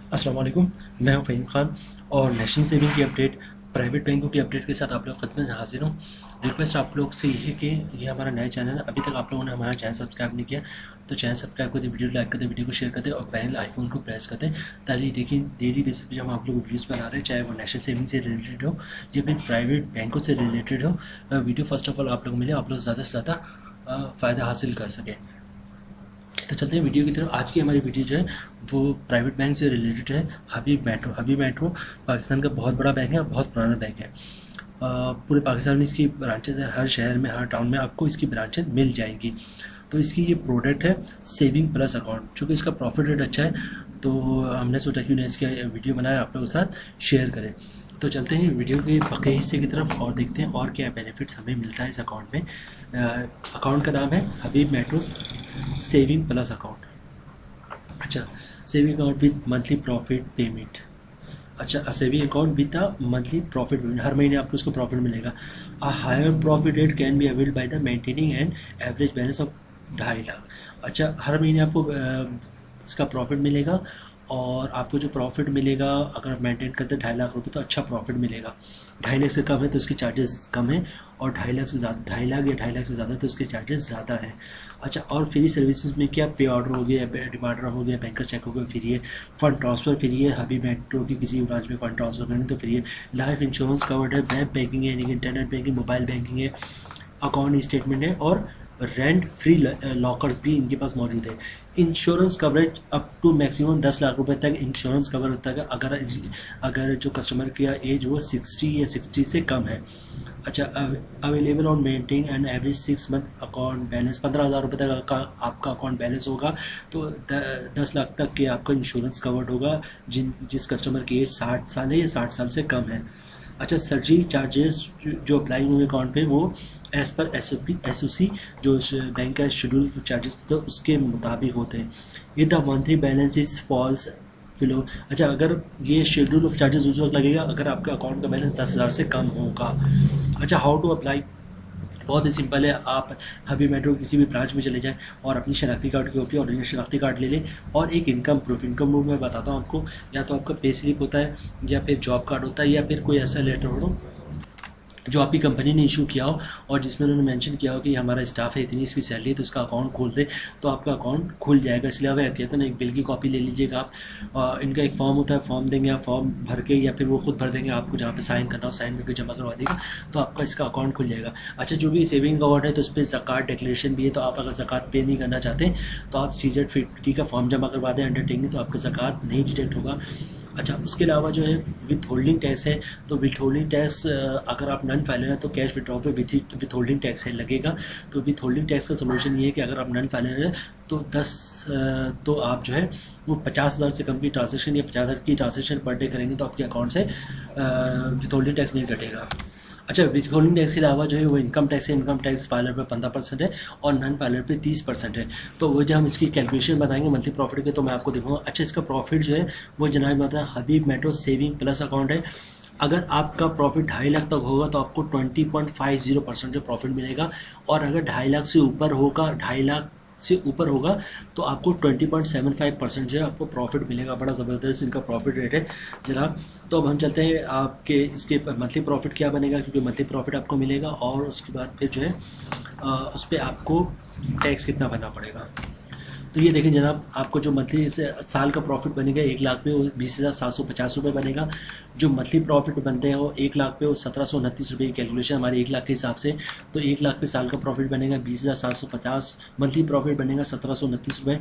अस्सलाम वालेकुम। मैं हूं फ़हीम खान और नेशनल सेविंग की अपडेट, प्राइवेट बैंकों की अपडेट के साथ आप लोग खिदमत में हाजिर हूं। रिक्वेस्ट आप लोग से ये है कि ये हमारा नया चैनल है, अभी तक आप लोगों ने हमारा चैनल सब्सक्राइब नहीं किया तो चैनल सब्सक्राइब कर दें, वीडियो लाइक कर दें, वीडियो को शेयर कर दें और बेल आइकन को प्रेस कर दें ताकि देखिए डेली बेसिस पे हम आप लोग वीडियोज़ बना रहे हैं, चाहे वो नेशनल सेविंग से रिलेटेड हो या फिर प्राइवेट बैंकों से रिलेटेड हो। वीडियो फर्स्ट ऑफ ऑल आप लोग मिले, आप लोग ज़्यादा से ज़्यादा फ़ायदा हासिल कर सकें। तो चलते हैं वीडियो की तरफ। आज की हमारी वीडियो जो है वो प्राइवेट बैंक से रिलेटेड है। हबीब मेट्रो पाकिस्तान का बहुत बड़ा बैंक है और बहुत पुराना बैंक है। पूरे पाकिस्तान में इसकी ब्रांचेज है, हर शहर में हर टाउन में आपको इसकी ब्रांचेज मिल जाएंगी। तो इसकी ये प्रोडक्ट है सेविंग प्लस अकाउंट, चूँकि इसका प्रॉफिट रेट अच्छा है तो हमने सोचा क्यों ना इसका वीडियो बनाया आप लोगों के साथ शेयर करें। तो चलते हैं वीडियो के बके हिस्से की तरफ और देखते हैं और क्या बेनिफिट्स हमें मिलता है इस अकाउंट में। अकाउंट का नाम है Habib Metro saving plus account. अच्छा, saving account with monthly profit payment. अच्छा, saving account with the monthly profit payment, हर महीने आपको उसको प्रॉफिट मिलेगा। A higher profit rate can be availed by the maintaining and average balance of 2.5 lakh. अच्छा, हर महीने आपको इसका प्रॉफिट मिलेगा और आपको जो प्रॉफिट मिलेगा अगर आप मेंटेन करते हैं 2.5 लाख रुपये तो अच्छा प्रॉफिट मिलेगा। 2.5 लाख से कम है तो इसके चार्जेस कम हैं और 2.5 लाख से ज़्यादा 2.5 लाख या 2.5 लाख से ज़्यादा तो इसके चार्जेस ज़्यादा हैं। अच्छा, और फ्री सर्विसेज में क्या पे ऑर्डर हो गया, डिमांडर हो गया, बैंकर चेक हो गया फ्री है, फंड ट्रांसफ़र फ्री है, हबीब मेट्रो की किसी भी ब्रांच में फंड ट्रांसफ़र करनी तो फ्री है, लाइफ इंश्योरेंस कवर्ड है, वेब बैंकिंग है यानी कि इंटरनेट बैंकिंग, मोबाइल बैंकिंग है, अकाउंट स्टेटमेंट है और रेंट फ्री लॉकर्स भी इनके पास मौजूद है। Insurance coverage up to maximum 10 lakh रुपए तक इंश्योरेंस कवर होता है अगर जो कस्टमर की एज वो 60 या 60 से कम है। अच्छा, available on maintain and average 6 month account balance, 15,000 रुपये तक का आपका अकाउंट बैलेंस होगा तो 10 लाख तक के आपका इंश्योरेंस कवर्ड होगा जिस कस्टमर की एज 60 साल है या 60 साल से कम है। अच्छा, सर्जरी चार्जेस जो अप्लाई हुए अकाउंट पे वो एज़ पर एस ओ सी जो बैंक का शेड्यूल चार्जेस होता है उसके मुताबिक होते हैं। ये the monthly balance is falls below. अच्छा, अगर ये शेड्यूल ऑफ चार्जेस उस वक्त लगेगा अगर आपका अकाउंट का बैलेंस 10,000 से कम होगा। अच्छा, हाउ टू अप्लाई, बहुत ही सिंपल है। आप हबीब मेट्रो किसी भी ब्रांच में चले जाएं और अपनी शनाख्ती कार्ड की कॉपी, ओरिजिनल शनाख्ती कार्ड ले लें और एक इनकम प्रूफ मैं बताता हूँ आपको, या तो आपका पे स्लिप होता है या फिर जॉब कार्ड होता है या फिर कोई ऐसा लेटर हो जो आपकी कंपनी ने इशू किया हो और जिसमें उन्होंने मेंशन किया हो कि हमारा स्टाफ है इतनी इसकी सैलरी है तो इसका अकाउंट खोल दे, तो आपका अकाउंट खुल जाएगा। इसलिए आप एहतियातन एक बिल की कॉपी ले लीजिएगा आप। इनका एक फॉर्म होता है, फॉर्म देंगे आप, फॉर्म भर के या फिर वो खुद भर देंगे, आपको जहाँ पे साइन करना हो साइन करके जमा करवा देगा तो आपका इसका अकाउंट खुल जाएगा। अच्छा, जो भी सेविंग अकाउंट है तो उस पर ज़कात डिक्लेरेशन भी है, तो आप अगर ज़कात पे नहीं करना चाहते तो आप CZ50 का फॉर्म जमा करवा दें अंडरटेकिंग, तो आपका ज़कात नहीं डिटेक्ट होगा। अच्छा, उसके अलावा जो है विथ होल्डिंग टैक्स है, तो विथ होल्डिंग टैक्स अगर आप नन फाइलर हैं तो कैश विड्रॉ पे विथ होल्डिंग टैक्स है लगेगा। तो विथ होल्डिंग टैक्स का सोल्यूशन ये है कि अगर आप नन फाइलर हैं तो तो आप जो है वो 50,000 से कम की ट्रांजेक्शन या 50,000 की ट्रांजेक्शन पर डे करेंगे तो आपके अकाउंट से विथ होल्डिंग टैक्स नहीं कटेगा। अच्छा, विथ होल्डिंग टैक्स के अलावा जो है वो इनकम टैक्स है, इनकम टैक्स फाइलर पे 15% है और नन फाइलर पे 30% है। तो वो जब हम इसकी कैलकुलेशन बताएंगे मंथली प्रॉफिट के तो मैं आपको दिखाऊंगा। अच्छा, इसका प्रॉफिट जो है वो जनाब बताया हबीब मेट्रो सेविंग प्लस अकाउंट है। अगर आपका प्रॉफिट 2.5 लाख तक होगा तो आपको 20.50% जो प्रॉफिट मिलेगा और अगर 2.5 लाख से ऊपर होगा, 2.5 लाख से ऊपर होगा तो आपको 20.75% जो है आपको प्रॉफिट मिलेगा। बड़ा ज़बरदस्त इनका प्रॉफिट रेट है जनाब। तो अब हम चलते हैं आपके इसके मंथली प्रॉफिट क्या बनेगा, क्योंकि मंथली प्रॉफिट आपको मिलेगा और उसके बाद फिर जो है उस पर आपको टैक्स कितना भरना पड़ेगा। तो ये देखें जनाब, आपको जो मंथली से साल का प्रॉफिट बनेगा 1 लाख पे वो 20,750 रुपये बनेगा। जो मंथली प्रॉफिट बनते हैं वो 1 लाख पे वो 1729 रुपये की कैलकुलेशन हमारे 1 लाख के हिसाब से। तो 1 लाख पे साल का प्रॉफिट बनेगा 20,750, मंथली प्रॉफिट बनेगा 1729 रुपये।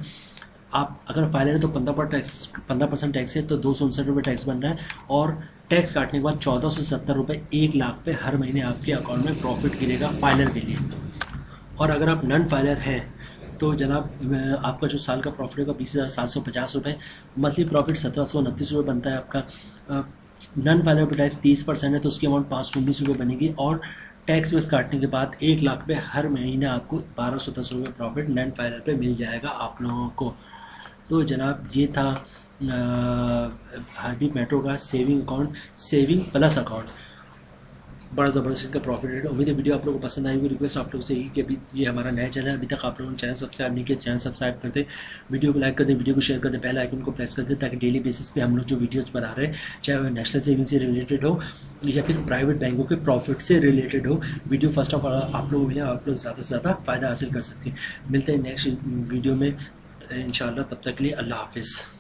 आप अगर फाइलर है तो 15% टैक्स है तो 259 रुपये टैक्स बन रहा है और टैक्स काटने के बाद 1470 रुपये 1 लाख पे हर महीने आपके अकाउंट में प्रॉफिट गिरेगा फाइलर के लिए। और अगर आप नन फाइलर हैं तो जनाब आपका जो साल का प्रॉफिट होगा 20,750 रुपये, मंथली प्रॉफिट 1729 रुपये बनता है आपका। नन फाइलर पर टैक्स 30% है तो उसकी अमाउंट 519 रुपये बनेगी और टैक्स वेक्स काटने के बाद 1 लाख पे हर महीने आपको 1210 रुपये प्रॉफिट नन फाइलर पे मिल जाएगा आप लोगों को। तो जनाब ये था हबीब मेट्रो का saving account, saving plus account. बड़ा ज़बरदस्त इसका प्रॉफिट रेट। उम्मीद है वीडियो आप लोगों को पसंद आई होगी। रिक्वेस्ट आप लोगों से यही कि अभी ये हमारा नया चैनल है, अभी तक आप लोगों ने चैनल सब्सक्राइब नहीं किया, चैनल सब्सक्राइब कर दें, वीडियो को लाइक कर दें, वीडियो को शेयर कर दें, बेल आइकन को प्रेस कर दें, ताकि डेली बेसिस पे हम लोग जो वीडियोस बना रहे हैं, चाहे वह नेशनल सेविंग से रिलेटेड हो या फिर प्राइवेट बैंकों के प्रॉफिट से रिलेटेड हो, वीडियो फर्स्ट ऑफ ऑल आप लोगों को आप लोग ज़्यादा से ज़्यादा फ़ायदा हासिल कर सकते हैं। मिलते हैं नेक्स्ट वीडियो में इंशाल्लाह, तब तक के लिए अल्लाह हाफिज़।